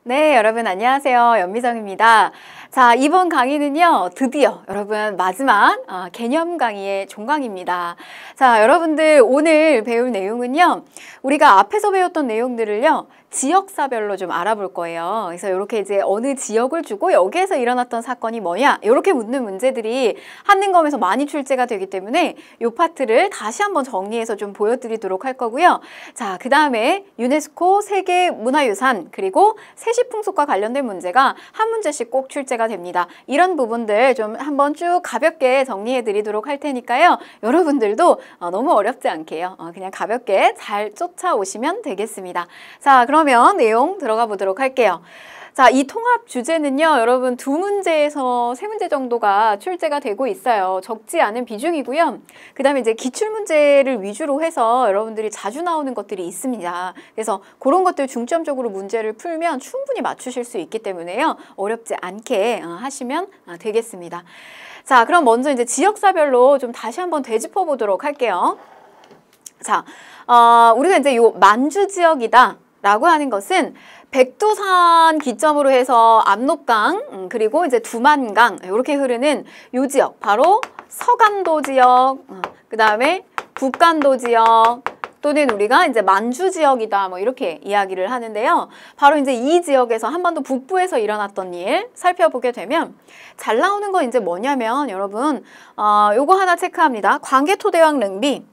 네, 여러분 안녕하세요. 연미정입니다. 자, 이번 강의는요, 드디어 여러분 마지막 개념 강의의 종강입니다. 자, 여러분들 오늘 배울 내용은요, 우리가 앞에서 배웠던 내용들을요, 지역사별로 좀 알아볼 거예요. 그래서 이렇게 이제 어느 지역을 주고 여기에서 일어났던 사건이 뭐냐, 이렇게 묻는 문제들이 한능검에서 많이 출제가 되기 때문에 이 파트를 다시 한번 정리해서 좀 보여드리도록 할 거고요. 자, 그 다음에 유네스코 세계문화유산 그리고 세시풍속과 관련된 문제가 한 문제씩 꼭 출제가 됩니다. 이런 부분들 좀 한번 쭉 가볍게 정리해 드리도록 할 테니까요. 여러분들도 너무 어렵지 않게요. 그냥 가볍게 잘 쫓아오시면 되겠습니다. 자, 그러면 내용 들어가 보도록 할게요. 자, 이 통합 주제는요, 여러분 2문제에서 3문제 정도가 출제가 되고 있어요. 적지 않은 비중이고요. 그 다음에 이제 기출문제를 위주로 해서 여러분들이 자주 나오는 것들이 있습니다. 그래서 그런 것들 중점적으로 문제를 풀면 충분히 맞추실 수 있기 때문에요. 어렵지 않게 하시면 되겠습니다. 자, 그럼 먼저 이제 지역사별로 좀 다시 한번 되짚어 보도록 할게요. 자, 우리가 이제 요 만주 지역이다 라고 하는 것은 백두산 기점으로 해서 압록강 그리고 이제 두만강 이렇게 흐르는 요 지역, 바로 서간도 지역, 그 다음에 북간도 지역, 또는 우리가 이제 만주 지역이다 뭐 이렇게 이야기를 하는데요. 바로 이제 이 지역에서 한반도 북부에서 일어났던 일 살펴보게 되면 잘 나오는 거 이제 뭐냐면 여러분 요거 하나 체크합니다. 광개토대왕 능비.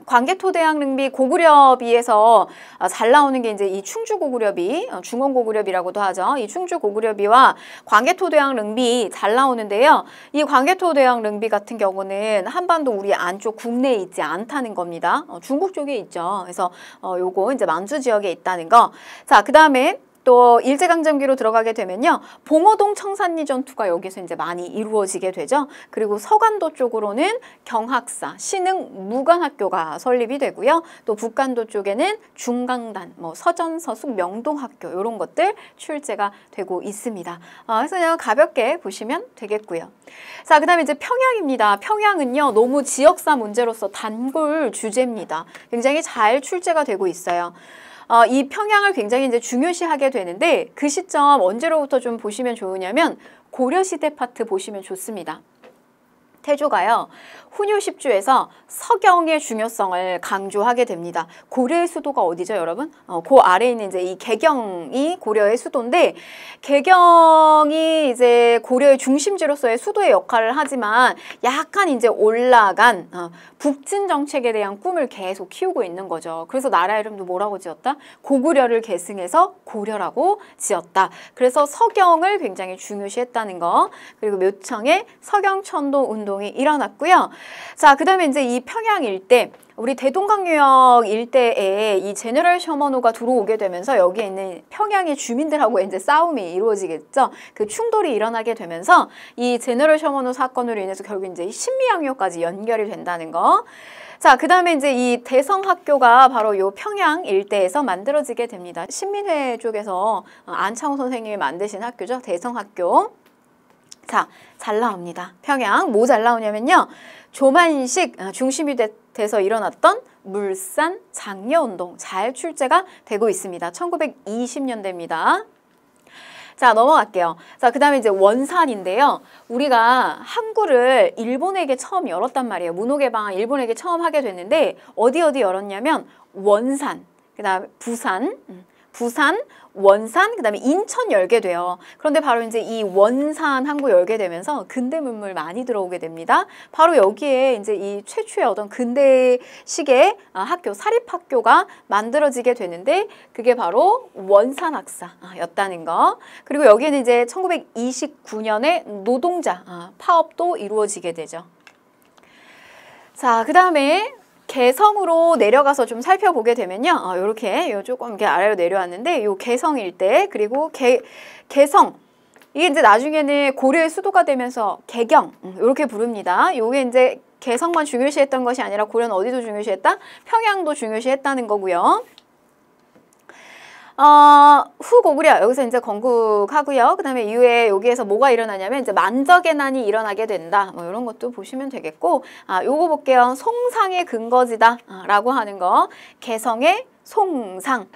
광개토대왕 능비 고구려비에서 잘 나오는 게 이제 이 충주고구려비, 중원고구려비라고도 하죠. 이 충주고구려비와 광개토대왕 능비 잘 나오는데요. 이 광개토대왕 능비 같은 경우는 한반도 우리 안쪽 국내에 있지 않다는 겁니다. 중국 쪽에 있죠. 그래서 요거 이제 만주 지역에 있다는 거. 자, 그 다음에 또 일제강점기로 들어가게 되면요, 봉오동 청산리 전투가 여기서 이제 많이 이루어지게 되죠. 그리고 서간도 쪽으로는 경학사, 신흥 무관학교가 설립이 되고요. 또 북간도 쪽에는 중강단, 뭐 서전, 서숙, 명동학교 이런 것들 출제가 되고 있습니다. 그래서 그냥 가볍게 보시면 되겠고요. 자, 그다음에 이제 평양입니다. 평양은요, 너무 지역사 문제로서 단골 주제입니다. 굉장히 잘 출제가 되고 있어요. 이 평양을 굉장히 이제 중요시하게 되는데 그 시점 언제로부터 좀 보시면 좋으냐면 고려시대 파트 보시면 좋습니다. 태조가요, 훈요 10주에서 서경의 중요성을 강조하게 됩니다. 고려의 수도가 어디죠, 여러분? 그 아래에 있는 이제 이 개경이 고려의 수도인데, 개경이 이제 고려의 중심지로서의 수도의 역할을 하지만 약간 이제 올라간 북진 정책에 대한 꿈을 계속 키우고 있는 거죠. 그래서 나라 이름도 뭐라고 지었다? 고구려를 계승해서 고려라고 지었다. 그래서 서경을 굉장히 중요시했다는 거. 그리고 묘청에 서경천도 운동이 일어났고요. 자, 그 다음에 이제 이 평양 일대, 우리 대동강유역 일대에 이 제너럴 셔먼호가 들어오게 되면서 여기에 있는 평양의 주민들하고 이제 싸움이 이루어지겠죠. 그 충돌이 일어나게 되면서 이 제너럴 셔먼호 사건으로 인해서 결국 이제 신미양요까지 연결이 된다는 거. 자, 그 다음에 이제 이 대성학교가 바로 요 평양 일대에서 만들어지게 됩니다. 신민회 쪽에서 안창호 선생님이 만드신 학교죠. 대성학교. 자, 잘 나옵니다. 평양. 뭐 잘 나오냐면요, 조만식 중심이 돼서 일어났던 물산 장려운동 잘 출제가 되고 있습니다. 1920년대입니다. 자, 넘어갈게요. 자, 그 다음에 이제 원산인데요. 우리가 항구를 일본에게 처음 열었단 말이에요. 문호개방 일본에게 처음 하게 됐는데 어디 열었냐면 원산, 그 다음에 부산, 원산, 그 다음에 인천 열게 돼요. 그런데 바로 이제 이 원산 항구 열게 되면서 근대 문물 많이 들어오게 됩니다. 바로 여기에 이제 이 최초의 어떤 근대식의 학교, 사립학교가 만들어지게 되는데 그게 바로 원산학사였다는 거. 그리고 여기에는 이제 1929년에 노동자 파업도 이루어지게 되죠. 자, 그 다음에 개성으로 내려가서 좀 살펴보게 되면요, 요렇게 조금 이렇게 아래로 내려왔는데 요 개성 일대, 그리고 개성, 이게 이제 나중에는 고려의 수도가 되면서 개경 이렇게 부릅니다. 요게 이제 개성만 중요시했던 것이 아니라 고려는 어디도 중요시했다? 평양도 중요시했다는 거고요. 후고구려 여기서 이제 건국하고요. 그 다음에 이후에 여기에서 뭐가 일어나냐면 이제 만적의 난이 일어나게 된다. 뭐 이런 것도 보시면 되겠고, 요거 볼게요. 송상의 근거지다 라고 하는 거. 개성의 송상,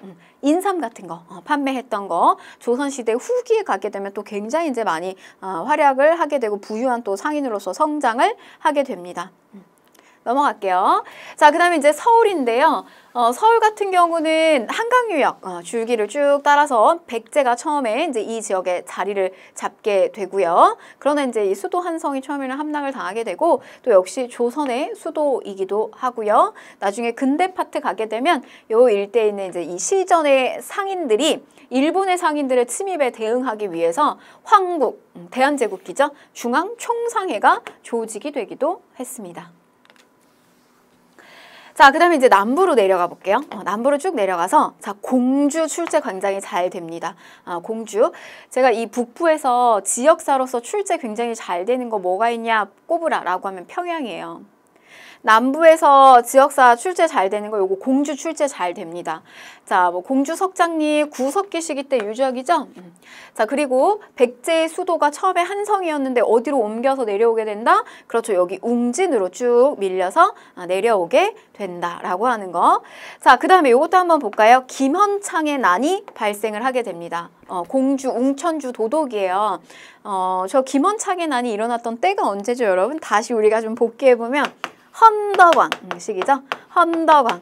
인삼 같은 거 판매했던 거 조선시대 후기에 가게 되면 또 굉장히 이제 많이 활약을 하게 되고 부유한 또 상인으로서 성장을 하게 됩니다. 넘어갈게요. 자, 그 다음에 이제 서울인데요. 서울 같은 경우는 한강유역 줄기를 쭉 따라서 백제가 처음에 이제 이 지역에 자리를 잡게 되고요. 그러나 이제 이 수도 한성이 처음에는 함락을 당하게 되고 또 역시 조선의 수도이기도 하고요. 나중에 근대 파트 가게 되면 요 일대에 있는 이제 이 시전의 상인들이 일본의 상인들의 침입에 대응하기 위해서 황국, 대한제국기죠. 중앙총상회가 조직이 되기도 했습니다. 자, 그 다음에 이제 남부로 내려가 볼게요. 남부로 쭉 내려가서, 자, 공주 출제 굉장히 잘 됩니다. 공주. 제가 이 북부에서 지역사로서 출제 굉장히 잘 되는 거 뭐가 있냐 꼽으라라고 하면 평양이에요. 남부에서 지역사 출제 잘 되는 거 요거 공주 출제 잘 됩니다. 자, 뭐 공주 석장리 구석기 시기 때 유적이죠. 자, 그리고 백제의 수도가 처음에 한성이었는데 어디로 옮겨서 내려오게 된다? 그렇죠. 여기 웅진으로 쭉 밀려서 내려오게 된다라고 하는 거. 자, 그 다음에 요것도 한번 볼까요? 김헌창의 난이 발생을 하게 됩니다. 공주 웅천주 도독이에요. 저 김헌창의 난이 일어났던 때가 언제죠, 여러분? 다시 우리가 좀 복귀해보면 헌덕왕 시기죠. 헌덕왕.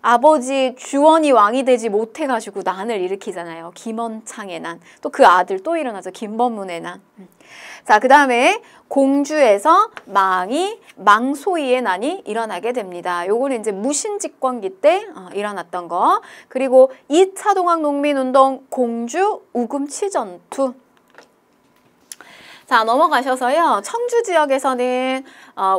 아버지 주원이 왕이 되지 못해가지고 난을 일으키잖아요. 김헌창의 난. 또 그 아들 또 일어나죠. 김범문의 난. 자, 그 다음에 공주에서 망소이의 난이 일어나게 됩니다. 요거는 이제 무신집권기 때 일어났던 거. 그리고 2차 동학농민운동 공주 우금치전투. 자, 넘어가셔서요. 청주 지역에서는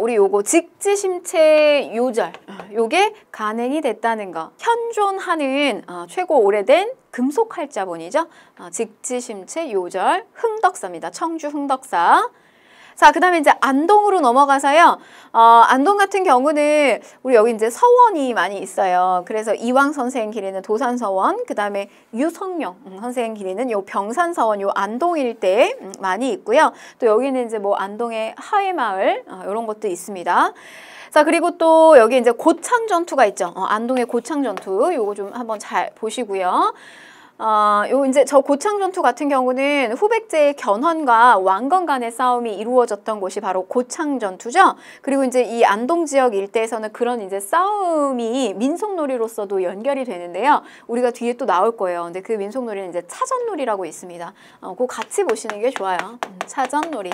우리 요거 직지심체 요절 요게 간행이 됐다는 거. 현존하는 최고 오래된 금속활자본이죠. 직지심체 요절 흥덕사입니다. 청주 흥덕사. 자, 그 다음에 이제 안동으로 넘어가서요. 안동 같은 경우는 우리 여기 이제 서원이 많이 있어요. 그래서 이왕 선생 길이는 도산서원, 그 다음에 유성룡 선생 길이는 요 병산서원, 요 안동 일대에 많이 있고요. 또 여기는 이제 뭐 안동의 하회마을 이런 것도 있습니다. 자, 그리고 또 여기 이제 고창전투가 있죠. 안동의 고창전투 요거 좀 한번 잘 보시고요. 요 이제 저 고창전투 같은 경우는 후백제의 견훤과 왕건 간의 싸움이 이루어졌던 곳이 바로 고창전투죠. 그리고 이제 이 안동 지역 일대에서는 그런 이제 싸움이 민속놀이로서도 연결이 되는데요. 우리가 뒤에 또 나올 거예요. 근데 그 민속놀이는 이제 차전놀이라고 있습니다. 그거 같이 보시는 게 좋아요. 차전놀이.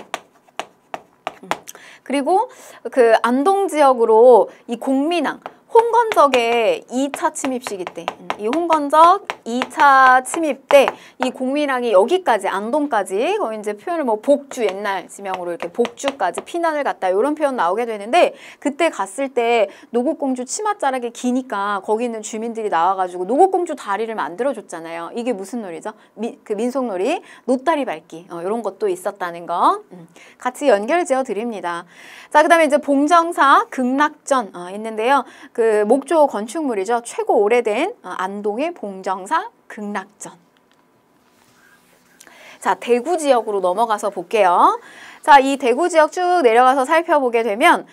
그리고 그 안동 지역으로 이 공민왕 홍건적의 2차 침입 시기 때, 이 홍건적 2차 침입 때 이 공민왕이 여기까지 안동까지 거기 이제 표현을 뭐 복주 옛날 지명으로 이렇게 복주까지 피난을 갔다 이런 표현 나오게 되는데 그때 갔을 때 노국공주 치맛자락이 기니까 거기 있는 주민들이 나와가지고 노국공주 다리를 만들어줬잖아요. 이게 무슨 놀이죠? 그 민속놀이 노다리 밟기 이런 것도 있었다는 거 같이 연결지어 드립니다. 자, 그 다음에 이제 봉정사 극락전 있는데요. 그 목조 건축물이죠. 최고 오래된 안동의 봉정사 극락전. 자, 대구 지역으로 넘어가서 볼게요. 자, 이 대구 지역 쭉 내려가서 살펴보게 되면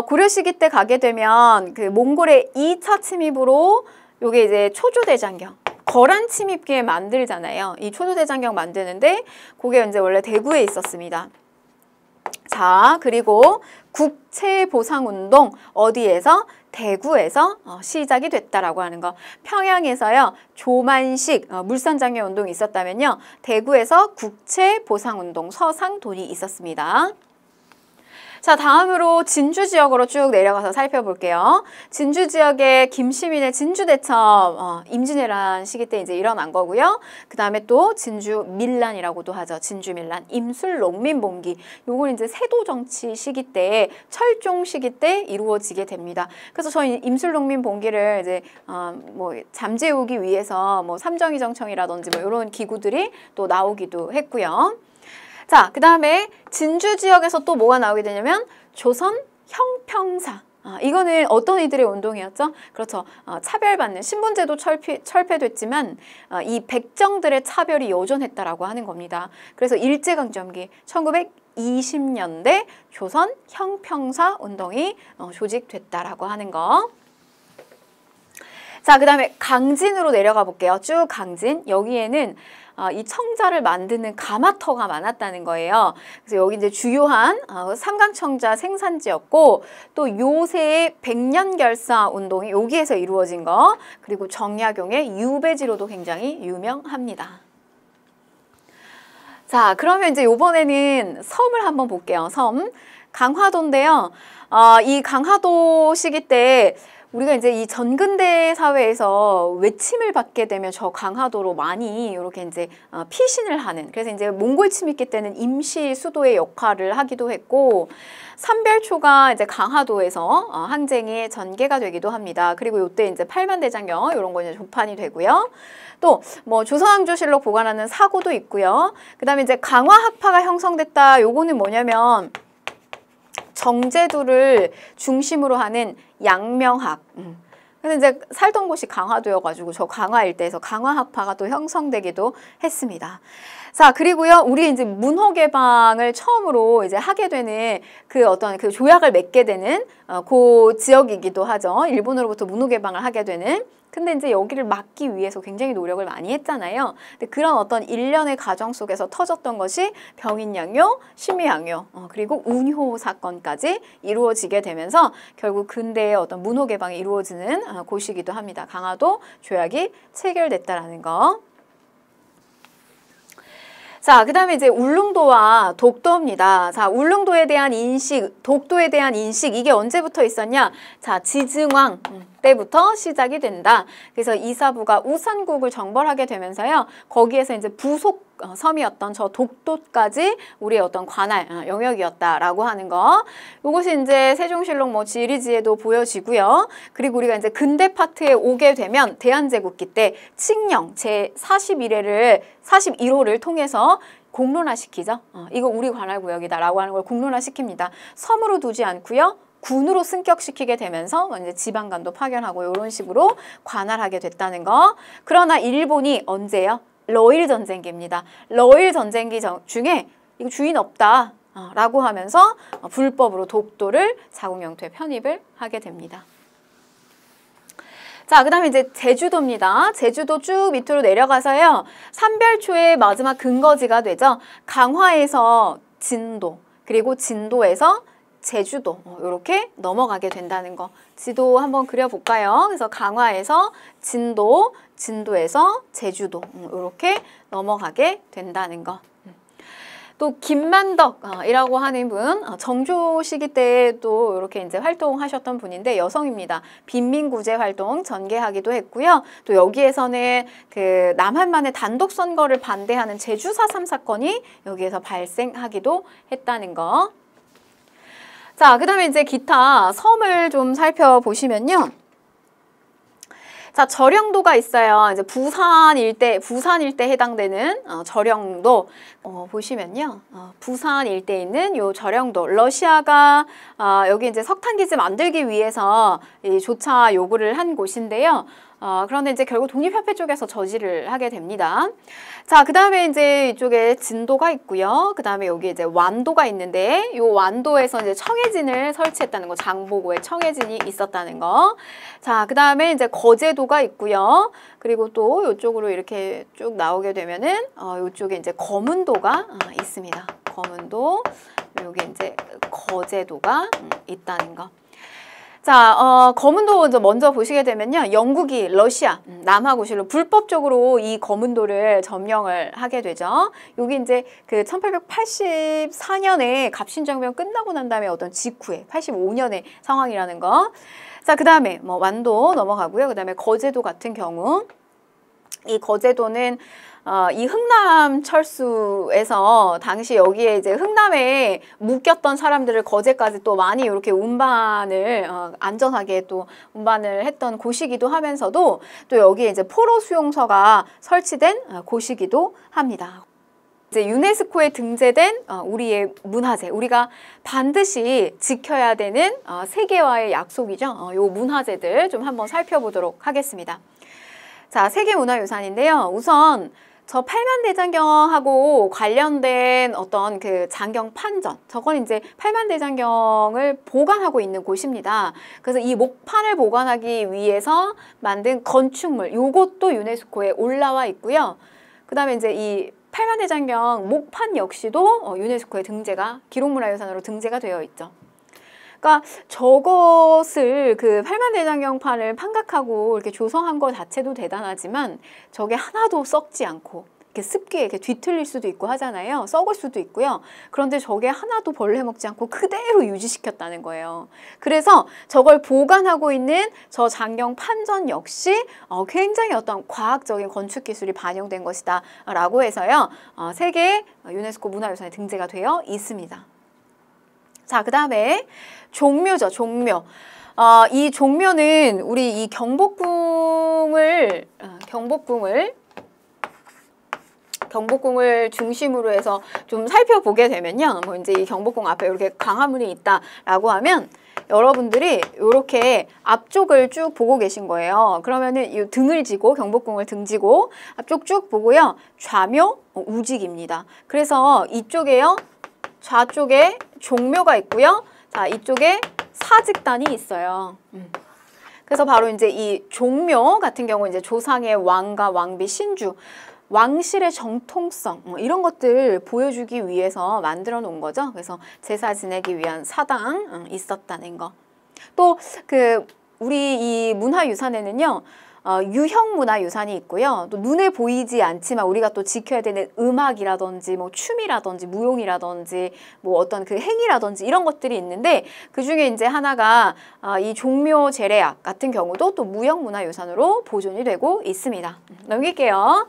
고려 시기 때 가게 되면 그 몽골의 2차 침입으로 요게 이제 초조대장경 거란 침입기에 만들잖아요. 이 초조대장경 만드는데 그게 이제 원래 대구에 있었습니다. 자, 그리고 국채보상운동 어디에서? 대구에서 시작이 됐다라고 하는 거. 평양에서요. 조만식 물산장려 운동이 있었다면요. 대구에서 국채보상운동 서상돈이 있었습니다. 자, 다음으로 진주 지역으로 쭉 내려가서 살펴볼게요. 진주 지역의 김시민의 진주대첩 임진왜란 시기 때 이제 일어난 거고요. 그 다음에 또 진주 밀란이라고도 하죠. 진주 밀란, 임술농민봉기. 요건 이제 세도 정치 시기 때 철종 시기 때 이루어지게 됩니다. 그래서 저희 임술농민봉기를 이제 뭐 잠재우기 위해서 뭐 삼정이정청이라든지 뭐 이런 기구들이 또 나오기도 했고요. 자, 그 다음에 진주 지역에서 또 뭐가 나오게 되냐면 조선 형평사. 이거는 어떤 이들의 운동이었죠? 그렇죠. 차별받는 신분제도 철폐됐지만 이 백정들의 차별이 여전했다라고 하는 겁니다. 그래서 일제강점기 1920년대 조선 형평사 운동이 조직됐다라고 하는 거. 자, 그 다음에 강진으로 내려가 볼게요. 쭉 강진. 여기에는 이 청자를 만드는 가마터가 많았다는 거예요. 그래서 여기 이제 주요한 삼강청자 생산지였고, 또 요새의 백년결사 운동이 여기에서 이루어진 거, 그리고 정약용의 유배지로도 굉장히 유명합니다. 자, 그러면 이제 이번에는 섬을 한번 볼게요. 섬. 강화도인데요. 이 강화도 시기 때 우리가 이제 이 전근대 사회에서 외침을 받게 되면 저 강화도로 많이 이렇게 이제 피신을 하는, 그래서 이제 몽골 침입기 때는 임시 수도의 역할을 하기도 했고, 삼별초가 이제 강화도에서 항쟁의 전개가 되기도 합니다. 그리고 이때 이제 팔만대장경 이런 거 이제 조판이 되고요. 또 뭐 조선왕조실록 보관하는 사고도 있고요. 그다음에 이제 강화학파가 형성됐다. 요거는 뭐냐면 정제도를 중심으로 하는 양명학. 근데 이제 살던 곳이 강화도여가지고 저 강화 일대에서 강화학파가 또 형성되기도 했습니다. 자, 그리고요, 우리 이제 문호 개방을 처음으로 이제 하게 되는 그 어떤 그 조약을 맺게 되는 그 지역이기도 하죠. 일본으로부터 문호 개방을 하게 되는. 근데 이제 여기를 막기 위해서 굉장히 노력을 많이 했잖아요. 근데 그런 어떤 일련의 과정 속에서 터졌던 것이 병인양요, 심의양요, 그리고 운효 사건까지 이루어지게 되면서 결국 근대의 어떤 문호 개방이 이루어지는 곳이기도 합니다. 강화도 조약이 체결됐다라는 거. 자, 그 다음에 이제 울릉도와 독도입니다. 자, 울릉도에 대한 인식, 독도에 대한 인식, 이게 언제부터 있었냐? 자, 지증왕 때부터 시작이 된다. 그래서 이사부가 우산국을 정벌하게 되면서요, 거기에서 이제 부속 섬이었던 저 독도까지 우리의 어떤 관할 영역이었다라고 하는 거. 이것이 이제 세종실록 뭐 지리지에도 보여지고요. 그리고 우리가 이제 근대 파트에 오게 되면 대한제국기 때 칙령 제 41호를 통해서 공론화시키죠. 이거 우리 관할구역이다라고 하는 걸 공론화시킵니다. 섬으로 두지 않고요, 군으로 승격시키게 되면서 이제 지방간도 파견하고 이런 식으로 관할하게 됐다는 거. 그러나 일본이 언제요? 러일 전쟁기입니다. 러일 전쟁기 중에 이거 주인 없다 라고 하면서 불법으로 독도를 자국 영토에 편입을 하게 됩니다. 자, 그 다음에 이제 제주도입니다. 제주도 쭉 밑으로 내려가서요, 삼별초의 마지막 근거지가 되죠. 강화에서 진도, 그리고 진도에서 제주도, 이렇게 넘어가게 된다는 거. 지도 한번 그려볼까요? 그래서 강화에서 진도, 진도에서 제주도, 이렇게 넘어가게 된다는 거. 또 김만덕이라고 하는 분, 정조 시기 때 또 이렇게 이제 활동하셨던 분인데 여성입니다. 빈민구제 활동 전개하기도 했고요. 또 여기에서는 그 남한만의 단독 선거를 반대하는 제주 4.3 사건이 여기에서 발생하기도 했다는 거. 자, 그 다음에 이제 기타 섬을 좀 살펴보시면요. 자, 저령도가 있어요. 이제 부산 일대 해당되는 저령도 보시면요. 부산 일대에 있는 요 저령도, 러시아가 여기 이제 석탄기지 만들기 위해서 이 조차 요구를 한 곳인데요. 그런데 이제 결국 독립협회 쪽에서 저지를 하게 됩니다. 자, 그 다음에 이제 이쪽에 진도가 있고요. 그 다음에 여기 이제 완도가 있는데, 요 완도에서 이제 청해진을 설치했다는 거, 장보고에 청해진이 있었다는 거. 자, 그 다음에 이제 거제도가 있고요. 그리고 또 이쪽으로 이렇게 쭉 나오게 되면은, 이쪽에 이제 거문도가 있습니다. 거문도, 여기 이제 거제도가 있다는 거. 자, 거문도 먼저 보시게 되면요, 영국이 러시아, 남하고실로 불법적으로 이 거문도를 점령을 하게 되죠. 여기 이제 그 1884년에 갑신정변 끝나고 난 다음에 어떤 직후에 85년의 상황이라는 거. 자, 그 다음에 뭐 완도 넘어가고요. 그 다음에 거제도 같은 경우, 이 거제도는 이 흥남 철수에서 당시 여기에 이제 흥남에 묶였던 사람들을 거제까지 또 많이 이렇게 운반을 안전하게 또 운반을 했던 곳이기도 하면서도 또 여기에 이제 포로 수용소가 설치된 곳이기도 합니다. 이제 유네스코에 등재된 우리의 문화재, 우리가 반드시 지켜야 되는 세계와의 약속이죠. 요 문화재들 좀 한번 살펴보도록 하겠습니다. 자, 세계문화유산인데요. 우선 저 팔만대장경하고 관련된 어떤 그 장경 판전, 저건 이제 팔만대장경을 보관하고 있는 곳입니다. 그래서 이 목판을 보관하기 위해서 만든 건축물, 요것도 유네스코에 올라와 있고요. 그 다음에 이제 이 팔만대장경 목판 역시도 유네스코에 등재가, 기록문화유산으로 등재가 되어 있죠. 그러니까 저것을 그 팔만대장경판을 판각하고 이렇게 조성한 것 자체도 대단하지만 저게 하나도 썩지 않고 이렇게 습기에 이렇게 뒤틀릴 수도 있고 하잖아요. 썩을 수도 있고요. 그런데 저게 하나도 벌레 먹지 않고 그대로 유지시켰다는 거예요. 그래서 저걸 보관하고 있는 저 장경 판전 역시 굉장히 어떤 과학적인 건축 기술이 반영된 것이다 라고 해서요. 세계 유네스코 문화유산에 등재가 되어 있습니다. 자, 그 다음에 종묘죠, 종묘. 이 종묘는 우리 이 경복궁을 중심으로 해서 좀 살펴보게 되면요. 뭐 이제 이 경복궁 앞에 이렇게 광화문이 있다라고 하면 여러분들이 이렇게 앞쪽을 쭉 보고 계신 거예요. 그러면은 이 등을 지고 경복궁을 등지고 앞쪽 쭉 보고요. 좌묘, 우직입니다. 그래서 이쪽에요. 좌쪽에 종묘가 있고요. 자, 이쪽에 사직단이 있어요. 그래서 바로 이제 이 종묘 같은 경우 이제 조상의 왕과 왕비, 신주, 왕실의 정통성 이런 것들 보여주기 위해서 만들어 놓은 거죠. 그래서 제사 지내기 위한 사당 있었다는 거. 또 그 우리 이 문화유산에는요. 유형 문화유산이 있고요. 또 눈에 보이지 않지만 우리가 또 지켜야 되는 음악이라든지 뭐 춤이라든지 무용이라든지 뭐 어떤 그 행위라든지 이런 것들이 있는데 그 중에 이제 하나가 이 종묘 제례악 같은 경우도 또 무형 문화유산으로 보존이 되고 있습니다. 넘길게요.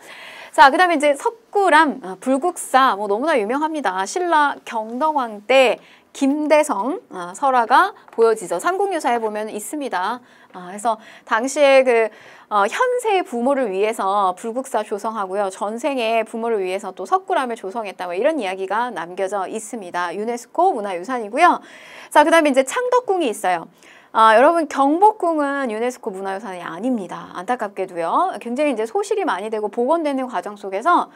자, 그 다음에 이제 석굴암, 불국사 뭐 너무나 유명합니다. 신라 경덕왕 때 김대성 설화가 보여지죠. 삼국유사에 보면 있습니다. 그래서 당시에 그 현세의 부모를 위해서 불국사 조성하고요. 전생의 부모를 위해서 또 석굴암을 조성했다. 뭐 이런 이야기가 남겨져 있습니다. 유네스코 문화유산이고요. 자, 그 다음에 이제 창덕궁이 있어요. 여러분 경복궁은 유네스코 문화유산이 아닙니다. 안타깝게도요. 굉장히 이제 소실이 많이 되고 복원되는 과정 속에서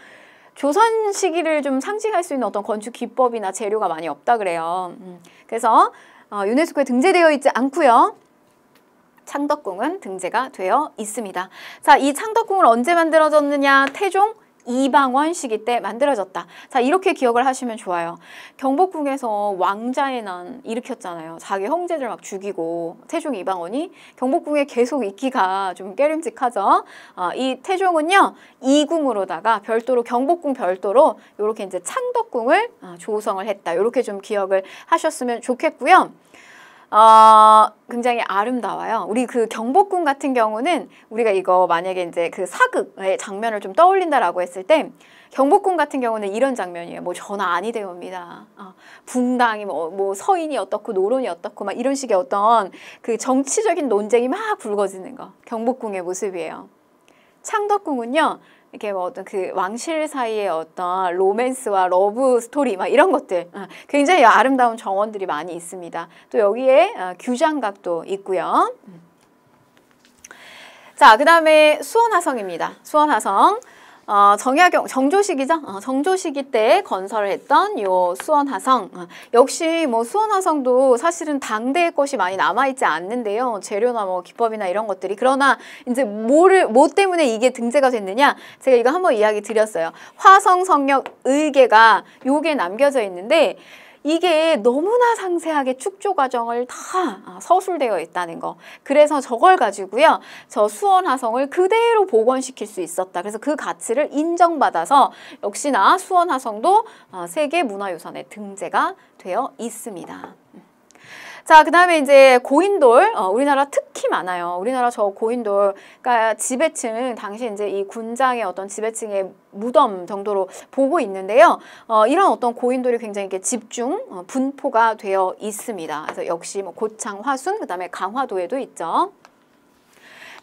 조선 시기를 좀 상징할 수 있는 어떤 건축 기법이나 재료가 많이 없다 그래요. 그래서 유네스코에 등재되어 있지 않고요. 창덕궁은 등재가 되어 있습니다. 자, 이 창덕궁을 언제 만들어졌느냐? 태종 이방원 시기 때 만들어졌다. 자, 이렇게 기억을 하시면 좋아요. 경복궁에서 왕자의 난 일으켰잖아요. 자기 형제들 막 죽이고 태종 이방원이 경복궁에 계속 있기가 좀 깨름직하죠. 이 태종은요 이궁으로다가 별도로 경복궁 별도로 이렇게 이제 창덕궁을 조성을 했다. 이렇게 좀 기억을 하셨으면 좋겠고요. 굉장히 아름다워요. 우리 그 경복궁 같은 경우는 우리가 이거 만약에 이제 그 사극의 장면을 좀 떠올린다라고 했을 때 경복궁 같은 경우는 이런 장면이에요. 뭐 전화 아니 되옵니다. 붕당이 뭐 서인이 어떻고 노론이 어떻고 막 이런 식의 어떤 그 정치적인 논쟁이 막 불거지는 거. 경복궁의 모습이에요. 창덕궁은요. 이렇게 뭐 어떤 그 왕실 사이의 어떤 로맨스와 러브 스토리 막 이런 것들 굉장히 아름다운 정원들이 많이 있습니다. 또 여기에 규장각도 있고요. 자, 그 다음에 수원화성입니다. 수원화성. 정약용, 정조시기죠? 정조시기 때 건설을 했던 요 수원화성. 역시 뭐 수원화성도 사실은 당대의 것이 많이 남아있지 않는데요. 재료나 뭐 기법이나 이런 것들이. 그러나 이제 뭐 때문에 이게 등재가 됐느냐? 제가 이거 한번 이야기 드렸어요. 화성성역 의계가 요게 남겨져 있는데 이게 너무나 상세하게 축조 과정을 다 서술되어 있다는 거. 그래서 저걸 가지고요. 저 수원화성을 그대로 복원시킬 수 있었다. 그래서 그 가치를 인정받아서 역시나 수원화성도 세계문화유산에 등재가 되어 있습니다. 자, 그 다음에 이제 고인돌, 우리나라 특히 많아요. 우리나라 저 고인돌, 그러니까 지배층, 당시 이제 이 군장의 어떤 지배층의 무덤 정도로 보고 있는데요. 이런 어떤 고인돌이 굉장히 이렇게 집중 분포가 되어 있습니다. 그래서 역시 뭐 고창, 화순, 그 다음에 강화도에도 있죠.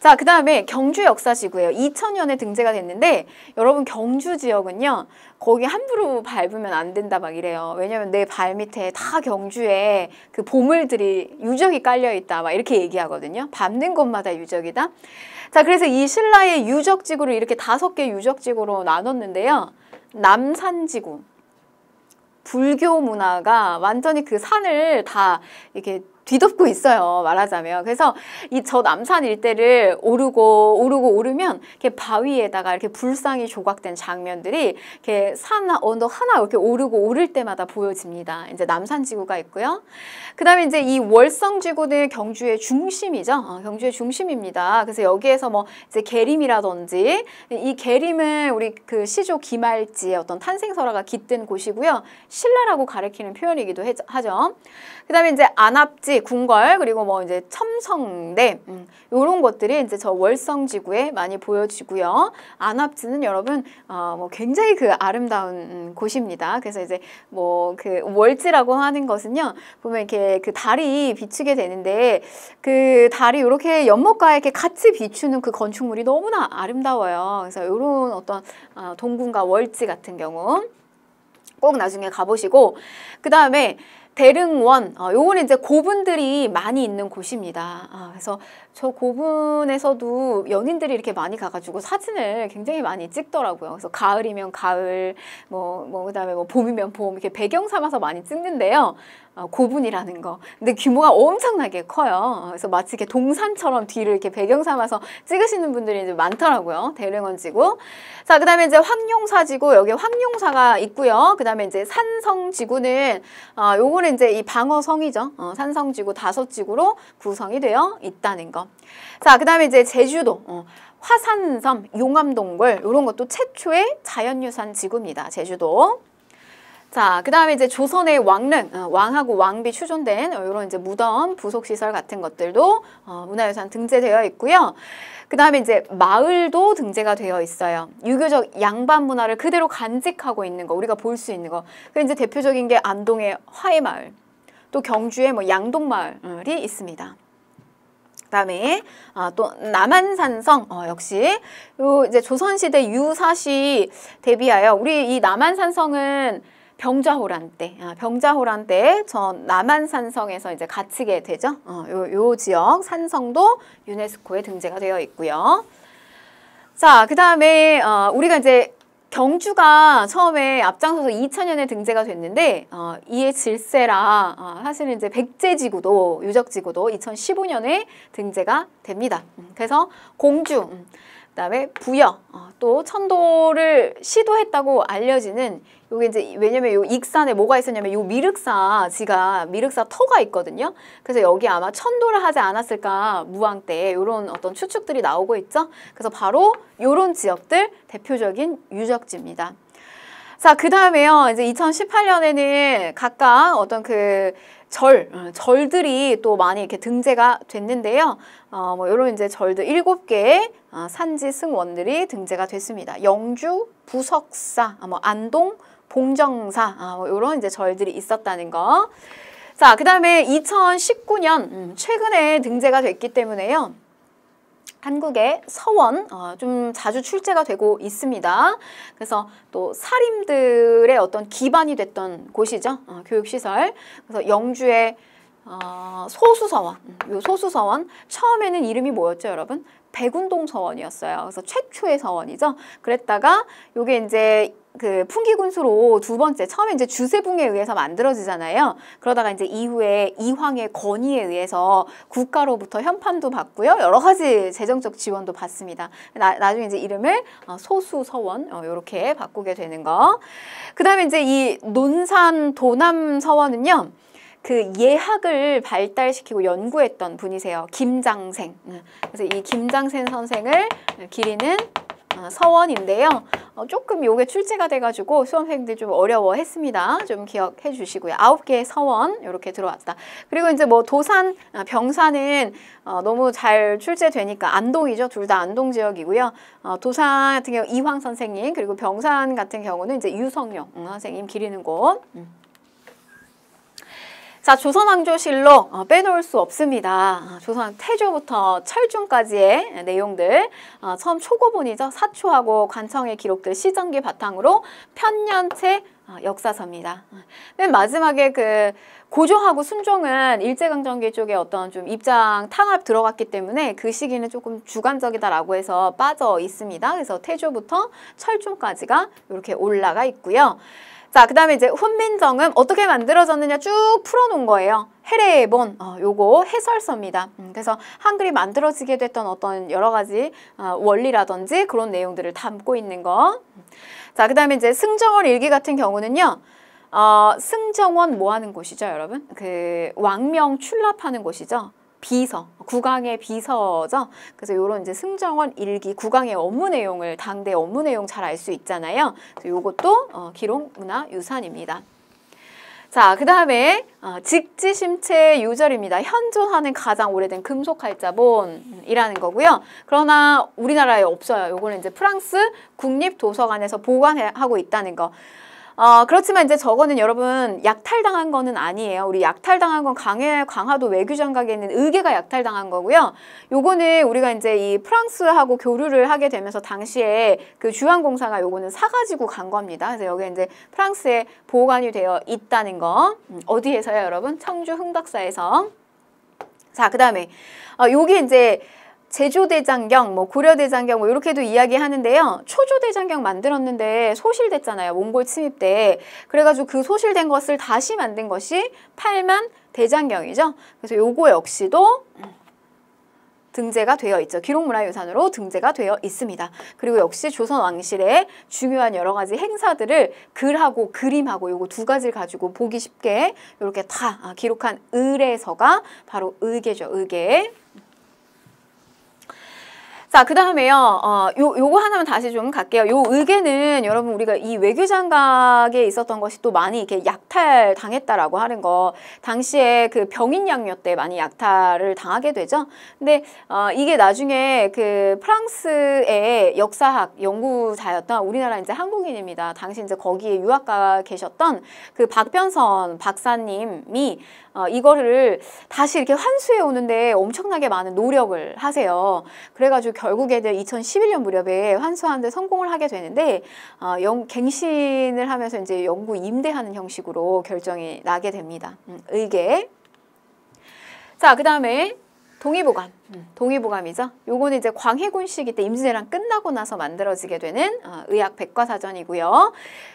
자, 그 다음에 경주 역사지구예요. 2000년에 등재가 됐는데 여러분 경주 지역은요. 거기 함부로 밟으면 안 된다 막 이래요. 왜냐면 내 발 밑에 다 경주에 그 보물들이 유적이 깔려 있다 막 이렇게 얘기하거든요. 밟는 곳마다 유적이다. 자, 그래서 이 신라의 유적지구를 이렇게 5개 유적지구로 나눴는데요. 남산지구. 불교 문화가 완전히 그 산을 다 이렇게 뒤덮고 있어요. 말하자면. 그래서 이 저 남산 일대를 오르면 이렇게 바위에다가 이렇게 불상이 조각된 장면들이 이렇게 산 언덕 하나 이렇게 오를 때마다 보여집니다. 이제 남산지구가 있고요. 그다음에 이제 이 월성지구는 경주의 중심이죠. 경주의 중심입니다. 그래서 여기에서 뭐 이제 계림이라든지 이 계림은 우리 그 시조 기말지의 어떤 탄생설화가 깃든 곳이고요. 신라라고 가리키는 표현이기도 하죠. 그다음에 이제 안압지, 궁궐, 그리고 뭐 이제 첨성대 요런 것들이 이제 저 월성지구에 많이 보여지고요. 안압지는 여러분 뭐 굉장히 그 아름다운 곳입니다. 그래서 이제 뭐 그 월지라고 하는 것은요. 보면 이렇게 그 달이 비추게 되는데 그 달이 이렇게 연못가에 이렇게 같이 비추는 그 건축물이 너무나 아름다워요. 그래서 요런 어떤 동궁과 월지 같은 경우 꼭 나중에 가보시고 그 다음에 대릉원, 요거는 이제 고분들이 많이 있는 곳입니다. 그래서 저 고분에서도 연인들이 이렇게 많이 가가지고 사진을 굉장히 많이 찍더라고요. 그래서 가을이면 가을, 그다음에 뭐 봄이면 봄, 이렇게 배경 삼아서 많이 찍는데요. 고분이라는 거. 근데 규모가 엄청나게 커요. 그래서 마치 이렇게 동산처럼 뒤를 이렇게 배경 삼아서 찍으시는 분들이 이제 많더라고요. 대릉원지구. 자, 그 다음에 이제 황룡사지구, 여기 황룡사가 있고요. 그 다음에 이제 산성지구는, 요거는 이제 이 방어성이죠. 산성지구 5지구로 구성이 되어 있다는 거. 자, 그 다음에 이제 제주도. 화산섬, 용암동굴, 요런 것도 최초의 자연유산 지구입니다. 제주도. 자, 그 다음에 이제 조선의 왕릉, 왕하고 왕비 추존된 이런 이제 무덤, 부속시설 같은 것들도 문화유산 등재되어 있고요. 그 다음에 이제 마을도 등재가 되어 있어요. 유교적 양반 문화를 그대로 간직하고 있는 거, 우리가 볼 수 있는 거. 그 이제 대표적인 게 안동의 화해마을, 또 경주의 뭐 양동마을이 있습니다. 그다음에 또 남한산성 역시 요 이제 조선시대 유사시 대비하여 우리 이 남한산성은 병자호란 때 전 남한산성에서 이제 갇히게 되죠. 요 지역 산성도 유네스코에 등재가 되어 있고요. 자, 그 다음에 우리가 이제 경주가 처음에 앞장서서 2000년에 등재가 됐는데 이에 질세라 사실은 이제 백제지구도 유적지구도 2015년에 등재가 됩니다. 그래서 공주, 그다음에 부여, 또 천도를 시도했다고 알려지는 요게 이제 왜냐면 요 익산에 뭐가 있었냐면 요 미륵사 터가 있거든요. 그래서 여기 아마 천도를 하지 않았을까 무왕 때 요런 어떤 추측들이 나오고 있죠. 그래서 바로 요런 지역들 대표적인 유적지입니다. 자, 그 다음에요. 이제 2018년에는 각각 어떤 그 절들이 또 많이 이렇게 등재가 됐는데요. 뭐 요런 이제 절들 7개의 산지 승원들이 등재가 됐습니다. 영주, 부석사, 뭐 안동, 봉정사, 뭐 요런 이제 절들이 있었다는 거. 자, 그 다음에 2019년 최근에 등재가 됐기 때문에요. 한국의 서원 좀 자주 출제가 되고 있습니다. 그래서 또 사림들의 어떤 기반이 됐던 곳이죠. 교육시설. 그래서 영주의 소수서원. 요 소수서원 처음에는 이름이 뭐였죠, 여러분? 백운동 서원이었어요. 그래서 최초의 서원이죠. 그랬다가 요게 이제 그 풍기군수로 두 번째, 처음에 이제 주세붕에 의해서 만들어지잖아요. 그러다가 이제 이후에 이황의 건의에 의해서 국가로부터 현판도 받고요. 여러 가지 재정적 지원도 받습니다. 나중에 이제 이름을 소수서원 이렇게 바꾸게 되는 거. 그 다음에 이제 이 논산 도남서원은요. 그 예학을 발달시키고 연구했던 분이세요. 김장생. 그래서 이 김장생 선생을 기리는 서원인데요. 조금 요게 출제가 돼가지고 수험생들이 좀 어려워했습니다. 좀 기억해 주시고요. 9개의 서원 이렇게 들어왔다. 그리고 이제 뭐 도산, 병사는 너무 잘 출제되니까 안동이죠. 둘 다 안동 지역이고요. 도산 같은 경우 이황 선생님, 그리고 병산 같은 경우는 이제 유성룡 선생님 기리는 곳. 자, 조선왕조실록 빼놓을 수 없습니다. 조선 태조부터 철중까지의 내용들, 처음 초고본이죠. 사초하고 관청의 기록들 시전기 바탕으로 편년체 역사서입니다. 맨 마지막에 그 고종하고 순종은 일제강점기 쪽에 어떤 좀 입장 탕압 들어갔기 때문에 그 시기는 조금 주관적이다라고 해서 빠져 있습니다. 그래서 태조부터 철중까지가 이렇게 올라가 있고요. 자, 그 다음에 이제 훈민정음 어떻게 만들어졌느냐 쭉 풀어놓은 거예요. 해례본, 요거 해설서입니다. 그래서 한글이 만들어지게 됐던 어떤 여러 가지 원리라든지 그런 내용들을 담고 있는 거. 자, 그 다음에 이제 승정원 일기 같은 경우는요. 승정원 뭐 하는 곳이죠, 여러분? 그 왕명 출납하는 곳이죠. 비서, 국왕의 비서죠. 그래서 요런 이제 승정원 일기, 국왕의 업무 내용을, 당대 업무 내용 잘 알 수 있잖아요. 그래서 요것도 기록문화유산입니다. 자, 그 다음에 직지심체 유절입니다. 현존하는 가장 오래된 금속활자본이라는 거고요. 그러나 우리나라에 없어요. 요거는 이제 프랑스 국립도서관에서 보관하고 있다는 거. 그렇지만 이제 저거는 여러분 약탈당한 거는 아니에요. 우리 약탈당한 건 강화도 외교장각에 있는 의계가 약탈당한 거고요. 요거는 우리가 이제 이 프랑스하고 교류를 하게 되면서 당시에 그 주한공사가 요거는 사가지고 간 겁니다. 그래서 여기 이제 프랑스에 보관이 되어 있다는 거. 어디에서요, 여러분? 청주 흥덕사에서. 자, 그 다음에 요게 이제 제조대장경, 고려대장경 이렇게도 이야기하는데요. 초조대장경 만들었는데 소실됐잖아요. 몽골 침입 때. 그래가지고 그 소실된 것을 다시 만든 것이 8만 대장경이죠. 그래서 요거 역시도 등재가 되어 있죠. 기록문화유산으로 등재가 되어 있습니다. 그리고 역시 조선 왕실의 중요한 여러 가지 행사들을 글하고 그림하고 요거 두 가지를 가지고 보기 쉽게 이렇게 다 기록한 의례서가 바로 의계죠. 의계. 자, 그 다음에요, 요거 하나만 다시 좀 갈게요. 요 의계는 여러분 우리가 이 외교장각에 있었던 것이 또 많이 이렇게 약탈 당했다라고 하는 거, 당시에 그 병인양요 때 많이 약탈을 당하게 되죠. 근데 이게 나중에 그 프랑스의 역사학 연구자였던 우리나라 이제 한국인입니다. 당시 이제 거기에 유학가 계셨던 그 박변선 박사님이 이거를 다시 이렇게 환수해 오는데 엄청나게 많은 노력을 하세요. 그래가지고 결국에는 2011년 무렵에 환수하는데 성공을 하게 되는데 갱신을 하면서 이제 영구 임대하는 형식으로 결정이 나게 됩니다. 의계. 자, 그 다음에 동의보감. 동의보감이죠. 요거는 이제 광해군 시기 때 임진왜란 끝나고 나서 만들어지게 되는 의학 백과사전이고요.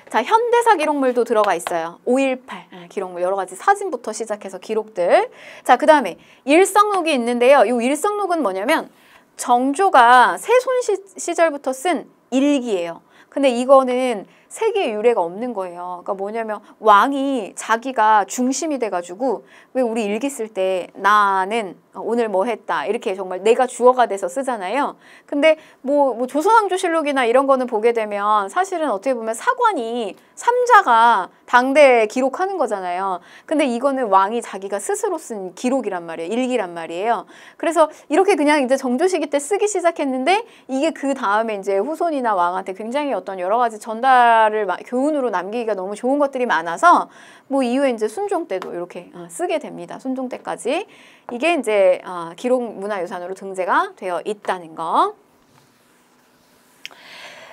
자, 현대사 기록물도 들어가 있어요. 5.18 기록물 여러 가지 사진부터 시작해서 기록들. 자, 그 다음에 일성록이 있는데요. 요 일성록은 뭐냐면 정조가 세손 시절부터 쓴 일기예요. 근데 이거는 세계에 유례가 없는 거예요. 그러니까 뭐냐면 왕이 자기가 중심이 돼가지고 왜 우리 일기 쓸 때 나는 오늘 뭐 했다 이렇게 정말 내가 주어가 돼서 쓰잖아요. 근데 뭐 조선왕조실록이나 이런 거는 보게 되면 사실은 어떻게 보면 사관이 삼자가 당대에 기록하는 거잖아요. 근데 이거는 왕이 자기가 스스로 쓴 기록이란 말이에요. 일기란 말이에요. 그래서 이렇게 그냥 이제 정조 시기 때 쓰기 시작했는데 이게 그 다음에 이제 후손이나 왕한테 굉장히 어떤 여러 가지 전달을 교훈으로 남기기가 너무 좋은 것들이 많아서 뭐 이후에 이제 순종 때도 이렇게 쓰게 됩니다. 순종 때까지. 이게 이제 기록문화유산으로 등재가 되어 있다는 거.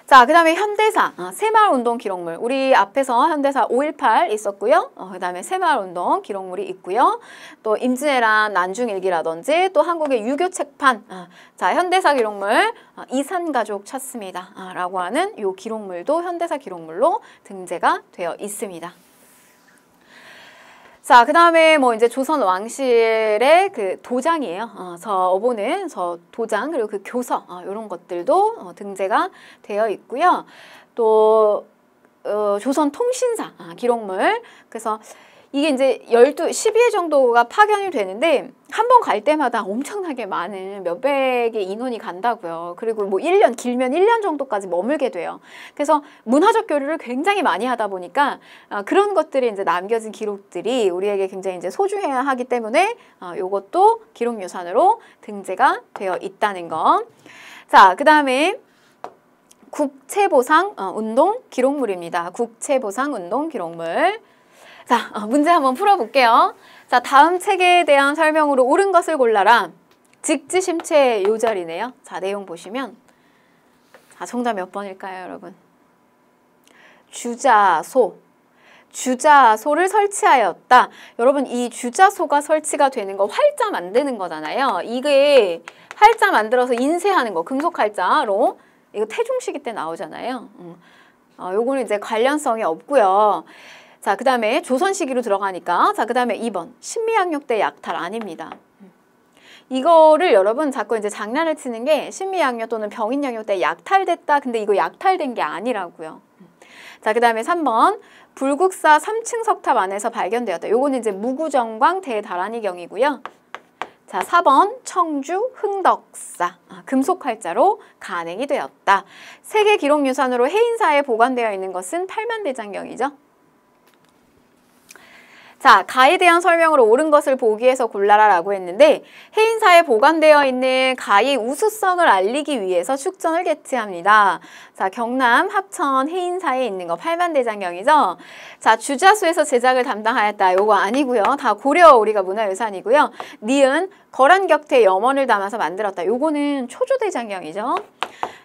자, 그 다음에 현대사, 새마을운동 기록물. 우리 앞에서 현대사 5.18 있었고요. 그 다음에 새마을운동 기록물이 있고요. 또 임진왜란 난중일기라든지 또 한국의 유교 책판. 자, 현대사 기록물 이산가족 찾습니다. 라고 하는 요 기록물도 현대사 기록물로 등재가 되어 있습니다. 자, 그 다음에 뭐 이제 조선 왕실의 그 도장이에요. 저 어보는 저 도장 그리고 그 교서 이런 것들도 등재가 되어 있고요. 또 조선 통신사 기록물. 그래서 이게 이제 12회 정도가 파견이 되는데 한 번 갈 때마다 엄청나게 많은 몇백의 인원이 간다고요. 그리고 뭐 1년, 길면 1년 정도까지 머물게 돼요. 그래서 문화적 교류를 굉장히 많이 하다 보니까 그런 것들이 이제 남겨진 기록들이 우리에게 굉장히 이제 소중해야 하기 때문에 요것도 기록유산으로 등재가 되어 있다는 거. 자, 그 다음에 국채보상 운동 기록물입니다. 국채보상 운동 기록물. 자, 문제 한번 풀어볼게요. 자, 다음 책에 대한 설명으로 옳은 것을 골라라. 직지심체 요절이네요. 자, 내용 보시면 자, 정답 몇 번일까요, 여러분? 주자소. 주자소를 설치하였다. 여러분, 이 주자소가 설치가 되는 거 활자 만드는 거잖아요. 이게 활자 만들어서 인쇄하는 거, 금속 활자로. 이거 태종시기 때 나오잖아요. 요거는 이제 관련성이 없고요. 자, 그 다음에 조선시기로 들어가니까. 자, 그 다음에 2번. 신미양요 때 약탈 아닙니다. 이거를 여러분 자꾸 이제 장난을 치는 게 신미양요 또는 병인양요 때 약탈됐다. 근데 이거 약탈된 게 아니라고요. 자, 그 다음에 3번. 불국사 3층 석탑 안에서 발견되었다. 요거는 이제 무구정광 대다란이경이고요. 자, 4번. 청주 흥덕사. 금속활자로 간행이 되었다. 세계 기록유산으로 해인사에 보관되어 있는 것은 팔만대장경이죠. 자, 가에 대한 설명으로 옳은 것을 보기 위해서 골라라 라고 했는데 해인사에 보관되어 있는 가의 우수성을 알리기 위해서 축전을 개최합니다. 자, 경남 합천 해인사에 있는 거 팔만대장경이죠. 자, 주자수에서 제작을 담당하였다. 요거 아니고요. 다 고려 우리가 문화유산이고요. 니은 거란격태 염원을 담아서 만들었다. 요거는 초조대장경이죠.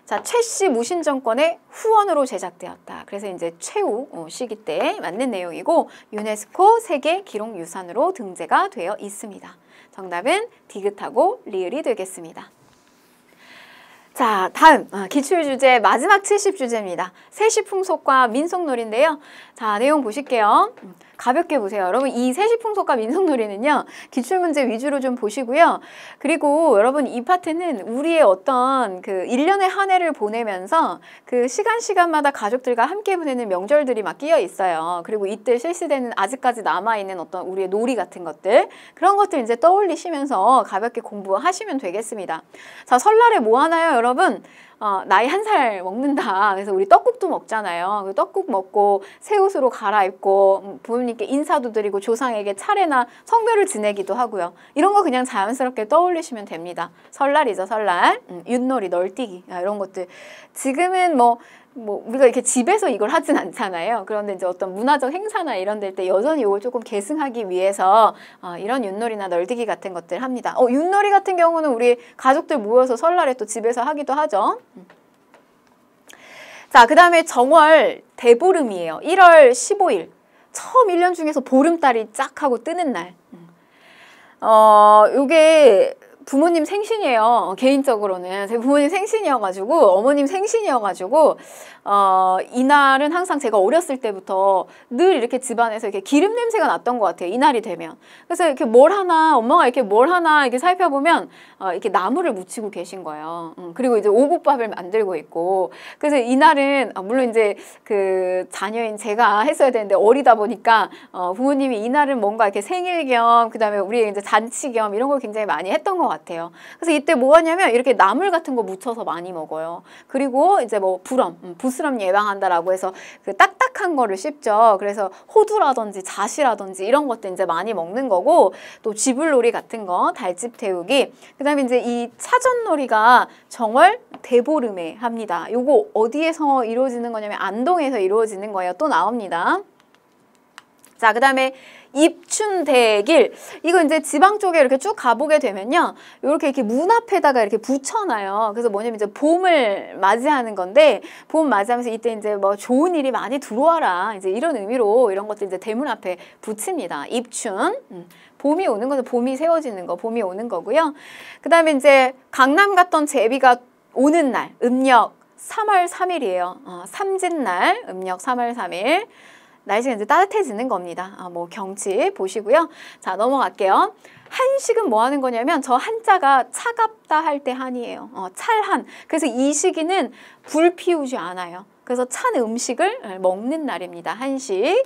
자, 최씨 무신정권의 후원으로 제작되었다. 그래서 이제 최후 시기 때 맞는 내용이고 유네스코 세계 기록유산으로 등재가 되어 있습니다. 정답은 디귿하고 리을이 되겠습니다. 자, 다음 기출주제 마지막 70주제입니다. 세시풍속과 민속놀이인데요. 자, 내용 보실게요. 가볍게 보세요. 여러분 이 세시풍속과 민속놀이는요. 기출문제 위주로 좀 보시고요. 그리고 여러분 이 파트는 우리의 어떤 그 1년의 한 해를 보내면서 그 시간마다 가족들과 함께 보내는 명절들이 막 끼어 있어요. 그리고 이때 실시되는 아직까지 남아있는 어떤 우리의 놀이 같은 것들 그런 것들 이제 떠올리시면서 가볍게 공부하시면 되겠습니다. 자, 설날에 뭐 하나요, 여러분? 나이 1살 먹는다. 그래서 우리 떡국도 먹잖아요. 떡국 먹고 새 옷으로 갈아입고 부모님께 인사도 드리고 조상에게 차례나 성묘를 지내기도 하고요. 이런 거 그냥 자연스럽게 떠올리시면 됩니다. 설날이죠, 설날. 윷놀이, 널뛰기 이런 것들. 지금은 뭐 우리가 이렇게 집에서 이걸 하진 않잖아요. 그런데 이제 어떤 문화적 행사나 이런 데 때 여전히 이걸 조금 계승하기 위해서 이런 윷놀이나 널뛰기 같은 것들 합니다. 윷놀이 같은 경우는 우리 가족들 모여서 설날에 또 집에서 하기도 하죠. 자, 그 다음에 정월 대보름이에요. 1월 15일. 처음 1년 중에서 보름달이 쫙 하고 뜨는 날. 요게 부모님 생신이에요. 개인적으로는 제 부모님 생신이어가지고 어머님 생신이어가지고 이날은 항상 제가 어렸을 때부터 늘 이렇게 집안에서 이렇게 기름 냄새가 났던 것 같아요. 이날이 되면. 그래서 이렇게 뭘 하나 엄마가 이렇게 뭘 하나 이렇게 살펴보면 이렇게 나무를 묻히고 계신 거예요. 그리고 이제 오곡밥을 만들고 있고. 그래서 이날은 물론 이제 그 자녀인 제가 했어야 되는데 어리다 보니까 부모님이 이날은 뭔가 이렇게 생일 겸 그다음에 우리 이제 잔치 겸 이런 걸 굉장히 많이 했던 것 같아요. 그래서 이때 뭐 하냐면 이렇게 나물 같은 거 묻혀서 많이 먹어요. 그리고 이제 뭐 부스럼 예방한다라고 해서 그 딱딱한 거를 씹죠. 그래서 호두라든지 잣이라든지 이런 것도 이제 많이 먹는 거고 또 쥐불놀이 같은 거, 달집 태우기. 그다음에 이제 이 차전놀이가 정월 대보름에 합니다. 요거 어디에서 이루어지는 거냐면 안동에서 이루어지는 거예요. 또 나옵니다. 자, 그 다음에 입춘대길. 이거 이제 지방 쪽에 이렇게 쭉 가보게 되면요. 이렇게 문 앞에다가 이렇게 붙여놔요. 그래서 뭐냐면 이제 봄을 맞이하는 건데, 봄 맞이하면서 이때 이제 뭐 좋은 일이 많이 들어와라. 이제 이런 의미로 이런 것들 이제 대문 앞에 붙입니다. 입춘. 봄이 오는 거죠. 봄이 세워지는 거, 봄이 오는 거고요. 그 다음에 이제 강남 갔던 제비가 오는 날, 음력 3월 3일이에요. 삼진날, 음력 3월 3일. 날씨가 이제 따뜻해지는 겁니다. 뭐 경치 보시고요. 자, 넘어갈게요. 한식은 뭐 하는 거냐면 저 한자가 차갑다 할 때 한이에요. 찰한. 그래서 이 시기는 불 피우지 않아요. 그래서 찬 음식을 먹는 날입니다. 한식.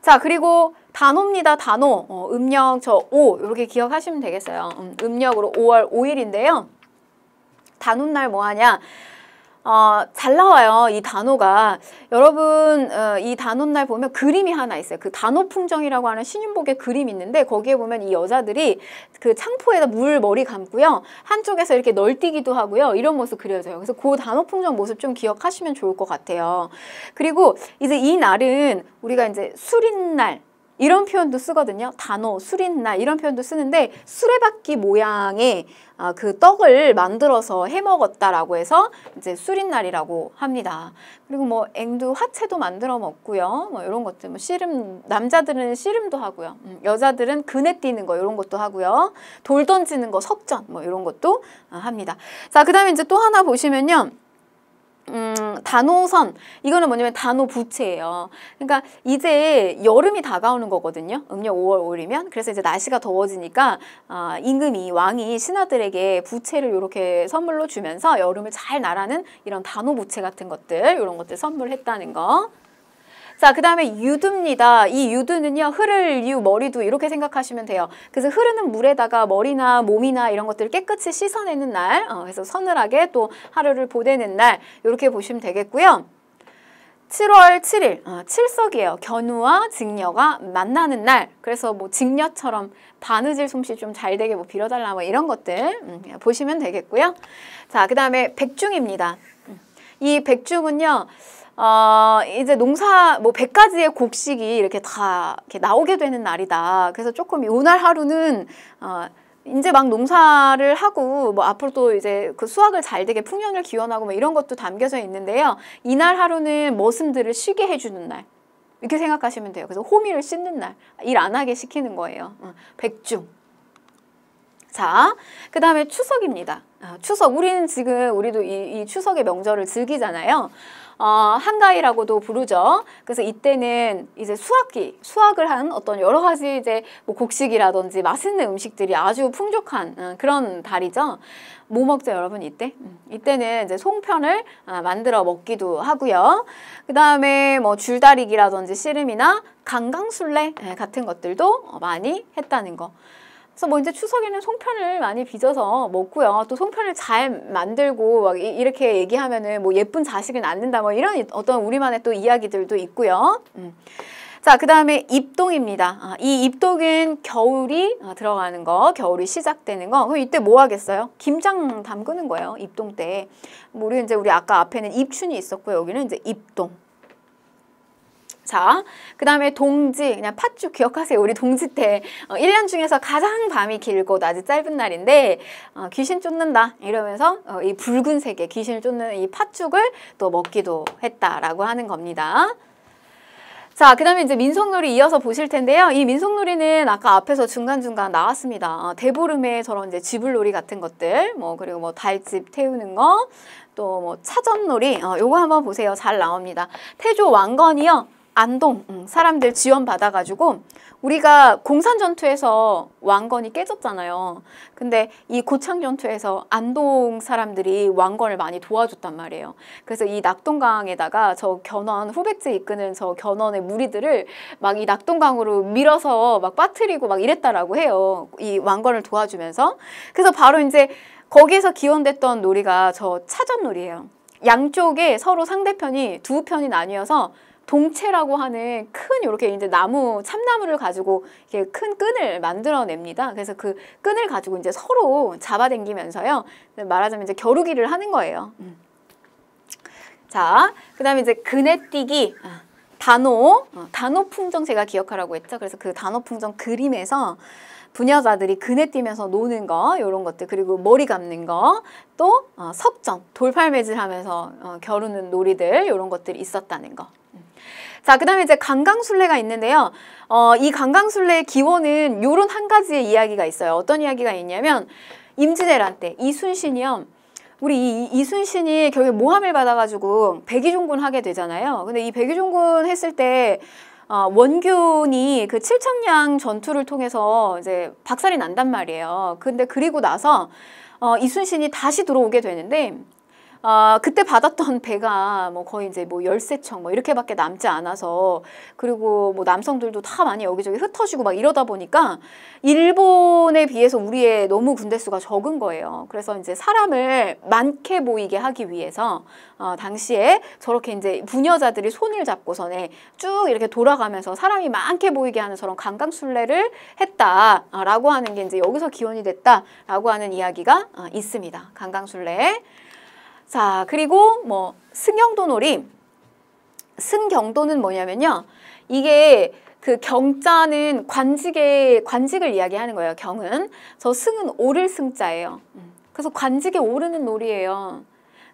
자, 그리고 단오입니다. 단오. 음력 저 5 이렇게 기억하시면 되겠어요. 음력으로 5월 5일인데요. 단오날 뭐 하냐? 잘 나와요. 이 단오가. 여러분 이 단오날 보면 그림이 하나 있어요. 그 단오풍정이라고 하는 신윤복의 그림이 있는데 거기에 보면 이 여자들이 그 창포에다 물 머리 감고요. 한쪽에서 이렇게 널뛰기도 하고요. 이런 모습 그려져요. 그래서 그 단오풍정 모습 좀 기억하시면 좋을 것 같아요. 그리고 이제 이 날은 우리가 이제 술인날 이런 표현도 쓰거든요. 단오, 수린날 이런 표현도 쓰는데 수레바퀴 모양의 그 떡을 만들어서 해 먹었다라고 해서 이제 수린날이라고 합니다. 그리고 뭐 앵두 화채도 만들어 먹고요. 뭐 이런 것들, 뭐 씨름, 남자들은 씨름도 하고요. 여자들은 그네 뛰는 거 이런 것도 하고요. 돌 던지는 거 석전 뭐 이런 것도 합니다. 자, 그다음에 이제 또 하나 보시면요. 단오선, 이거는 뭐냐면 단오 부채예요. 그러니까 이제 여름이 다가오는 거거든요. 음력 5월 5일이면. 그래서 이제 날씨가 더워지니까 임금이, 왕이 신하들에게 부채를 이렇게 선물로 주면서 여름을 잘 나라는 이런 단오 부채 같은 것들, 이런 것들 선물했다는 거. 자, 그 다음에 유두입니다. 이 유두는요, 흐를 유, 머리두 이렇게 생각하시면 돼요. 그래서 흐르는 물에다가 머리나 몸이나 이런 것들을 깨끗이 씻어내는 날, 그래서 서늘하게 또 하루를 보내는 날, 이렇게 보시면 되겠고요. 7월 7일, 칠석이에요. 견우와 직녀가 만나는 날. 그래서 뭐 직녀처럼 바느질 솜씨 좀 잘 되게 뭐 빌어달라 뭐 이런 것들 보시면 되겠고요. 자, 그 다음에 백중입니다. 이 백중은요, 이제 농사, 뭐 100가지의 곡식이 이렇게 다 이렇게 나오게 되는 날이다. 그래서 조금 요날 하루는, 이제 막 농사를 하고, 뭐 앞으로 또 이제 그 수확을 잘 되게 풍년을 기원하고 뭐 이런 것도 담겨져 있는데요. 이날 하루는 머슴들을 쉬게 해주는 날. 이렇게 생각하시면 돼요. 그래서 호미를 씻는 날. 일 안 하게 시키는 거예요. 백중. 자, 그 다음에 추석입니다. 추석, 우리도 이 추석의 명절을 즐기잖아요. 한가위라고도 부르죠. 그래서 이때는 이제 수확을 한 어떤 여러 가지 이제 뭐 곡식이라든지 맛있는 음식들이 아주 풍족한 그런 달이죠. 뭐 먹죠, 여러분, 이때? 이때는 이제 송편을 만들어 먹기도 하고요. 그 다음에 뭐 줄다리기라든지 씨름이나 강강술래 같은 것들도 많이 했다는 거. 그래서 뭐 이제 추석에는 송편을 많이 빚어서 먹고요. 또 송편을 잘 만들고 막 이렇게 얘기하면은 뭐 예쁜 자식을 낳는다 뭐 이런 어떤 우리만의 또 이야기들도 있고요. 자, 그 다음에 입동입니다. 이 입동은 겨울이 들어가는 거, 겨울이 시작되는 거. 그럼 이때 뭐 하겠어요? 김장 담그는 거예요. 입동 때. 우리 아까 앞에는 입춘이 있었고요. 여기는 이제 입동. 자, 그 다음에 동지, 그냥 팥죽 기억하세요. 우리 동지 때 1년 중에서 가장 밤이 길고 낮이 짧은 날인데 귀신 쫓는다 이러면서 이 붉은색의 귀신을 쫓는 이 팥죽을 또 먹기도 했다라고 하는 겁니다. 자, 그 다음에 이제 민속놀이 이어서 보실 텐데요. 이 민속놀이는 아까 앞에서 중간중간 나왔습니다. 대보름에 저런 이제 쥐불놀이 같은 것들, 뭐, 그리고 뭐 달집 태우는 거, 또 뭐 차전놀이, 요거 한번 보세요. 잘 나옵니다. 태조 왕건이요. 안동 사람들 지원 받아가지고 우리가 공산전투에서 왕건이 깨졌잖아요. 근데 이 고창전투에서 안동 사람들이 왕건을 많이 도와줬단 말이에요. 그래서 이 낙동강에다가 저 견원, 후백제 이끄는 저 견원의 무리들을 막 이 낙동강으로 밀어서 막 빠뜨리고 막 이랬다라고 해요. 이 왕건을 도와주면서. 그래서 바로 이제 거기에서 기원됐던 놀이가 저 차전놀이에요. 양쪽에 서로 상대편이 두 편이 나뉘어서 동체라고 하는 큰 이렇게 이제 참나무를 가지고 이렇게 큰 끈을 만들어냅니다. 그래서 그 끈을 가지고 이제 서로 잡아당기면서요. 말하자면 이제 겨루기를 하는 거예요. 자, 그 다음에 이제 그네뛰기, 단오 풍정 제가 기억하라고 했죠. 그래서 그 단오 풍정 그림에서 부녀자들이 그네 뛰면서 노는 거, 이런 것들, 그리고 머리 감는 거, 또 석전, 돌팔매질 하면서 겨루는 놀이들, 이런 것들이 있었다는 거. 자, 그 다음에 이제 강강술래가 있는데요. 이 강강술래의 기원은 요런 한 가지의 이야기가 있어요. 어떤 이야기가 있냐면, 임진왜란 때 이순신이요. 우리 이순신이 결국에 모함을 받아가지고 백의종군 하게 되잖아요. 근데 이 백의종군 했을 때 원균이 그 칠천량 전투를 통해서 이제 박살이 난단 말이에요. 근데 그리고 나서 이순신이 다시 들어오게 되는데 그때 받았던 배가 뭐 거의 이제 뭐 13척 뭐 이렇게밖에 남지 않아서, 그리고 뭐 남성들도 다 많이 여기저기 흩어지고 막 이러다 보니까 일본에 비해서 우리의 너무 군대 수가 적은 거예요. 그래서 이제 사람을 많게 보이게 하기 위해서 당시에 저렇게 이제 부녀자들이 손을 잡고서네 쭉 이렇게 돌아가면서 사람이 많게 보이게 하는 저런 강강술래를 했다라고 하는 게 이제 여기서 기원이 됐다라고 하는 이야기가 있습니다. 강강술래. 자, 그리고 뭐 승경도놀이. 승경도는 뭐냐면요, 이게 그 경자는 관직을 이야기하는 거예요. 경은. 저 승은 오를 승자예요. 그래서 관직에 오르는 놀이예요.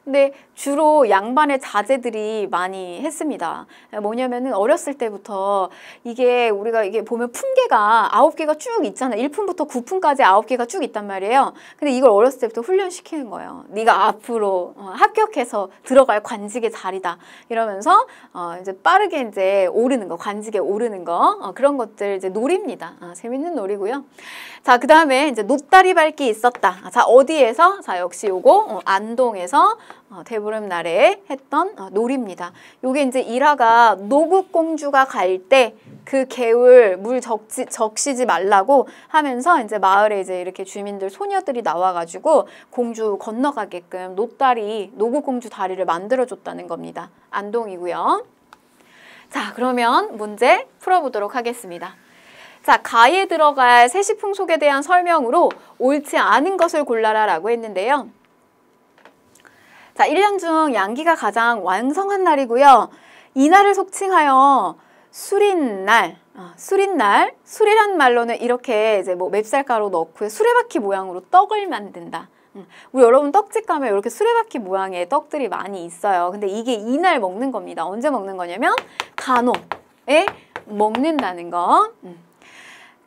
근데 주로 양반의 자제들이 많이 했습니다. 뭐냐면은 어렸을 때부터 우리가 보면 품계가 9개가 쭉 있잖아요. 1품부터 9품까지 9개가 쭉 있단 말이에요. 근데 이걸 어렸을 때부터 훈련시키는 거예요. 네가 앞으로 합격해서 들어갈 관직의 자리다. 이러면서 이제 빠르게 이제 오르는 거, 관직에 오르는 거, 그런 것들 이제 놀입니다. 재밌는 놀이고요. 자, 그 다음에 이제 노다리 밟기 있었다. 자, 어디에서? 자, 역시 요거 안동에서 대보름날에 했던 놀이입니다. 요게 이제 일화가 노국공주가 갈 때 그 개울 물 적시지 말라고 하면서 이제 마을에 이제 이렇게 주민들 소녀들이 나와가지고 공주 건너가게끔 노국공주 다리를 만들어줬다는 겁니다. 안동이고요. 자, 그러면 문제 풀어보도록 하겠습니다. 자, 가에 들어갈 세시풍속에 대한 설명으로 옳지 않은 것을 골라라 라고 했는데요. 자, 1년 중 양기가 가장 왕성한 날이고요. 이날을 속칭하여 수린날, 술이란 말로는 이렇게 이제 뭐 맵쌀가루 넣고 수레바퀴 모양으로 떡을 만든다. 우리 여러분 떡집 가면 이렇게 수레바퀴 모양의 떡들이 많이 있어요. 근데 이게 이날 먹는 겁니다. 언제 먹는 거냐면 간호에 먹는다는 거.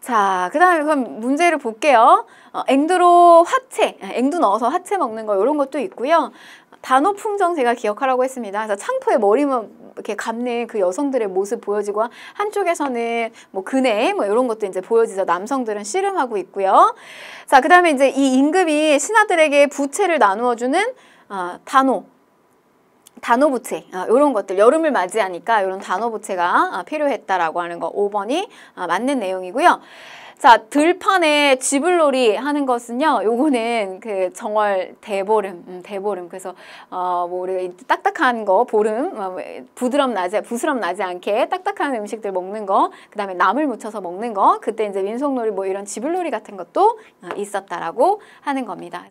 자, 그 다음에 그럼 문제를 볼게요. 앵두로 화채, 앵두 넣어서 화채 먹는 거 이런 것도 있고요. 단호 풍정 제가 기억하라고 했습니다. 그래서 창포에 머리만 이렇게 감는 그 여성들의 모습 보여지고 한쪽에서는 뭐 그네 뭐 이런 것도 이제 보여지죠. 남성들은 씨름하고 있고요. 자, 그 다음에 이제 이 임금이 신하들에게 부채를 나누어주는 단오부채 이런 것들 여름을 맞이하니까 이런 단오부채가 필요했다라고 하는 거 5번이 맞는 내용이고요. 자, 들판에 쥐불놀이 하는 것은요. 요거는 그 정월 대보름, 대보름. 그래서 뭐 우리가 딱딱한 거 보름, 부스럼 나지 않게 딱딱한 음식들 먹는 거, 그다음에 나물 묻혀서 먹는 거, 그때 이제 민속놀이 뭐 이런 쥐불놀이 같은 것도 있었다라고 하는 겁니다.